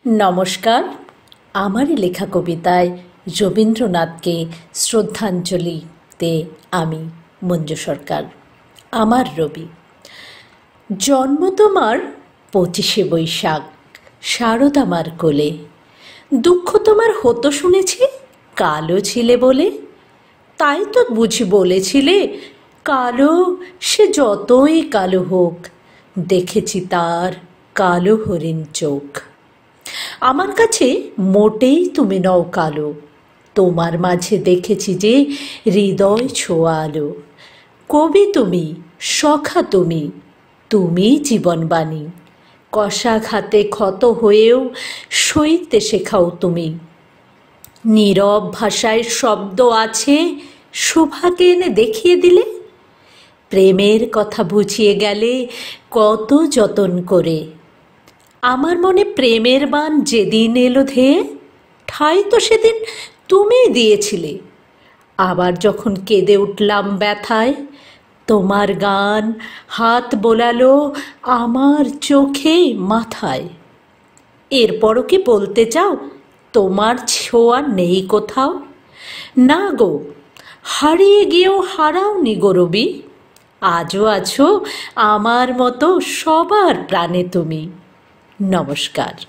নমস্কার। আমারই লেখা কবিতায় রবীন্দ্রনাথকে শ্রদ্ধাঞ্জলিতে আমি মঞ্জু সরকার। আমার রবি। জন্ম তোমার 25শে বৈশাখ, শারদামার কোলে। দুঃখ তোমার হতো শুনেছি, কালো ছিলে বলে। তাই তো বুঝি বলেছিলে, কালো সে যতই কালো হোক, দেখেছি তার কালো হরিণ চোখ। আমার কাছে মোটেই তুমি নও কালো, তোমার মাঝে দেখেছি যে হৃদয় ছোঁয়া আলো। কবি তুমি, সখা তুমি, তুমিই জীবনবাণী। কষাঘাতে ক্ষত হয়েও সইতে শেখাও তুমি। নীরব ভাষায় শব্দ আছে, শোভাকে এনে দেখিয়ে দিলে। প্রেমের কথা বুঝিয়ে গেলে কত যতন করে। আমার মনে প্রেমের বাণ যেদিন এলো ধেয়ে, ঠাই তো সেদিন তুমিই দিয়েছিলে। আবার যখন কেঁদে উঠলাম ব্যথায়, তোমার গান হাত বোলালো আমার চোখে মাথায়। এরপরও কি বলতে চাও তোমার ছোঁয়া নেই কোথাও? না গো, হারিয়ে গিয়েও হারাওনি গো রবি। আজও আছো আমার মতো সবার প্রাণে তুমি। নমস্কার।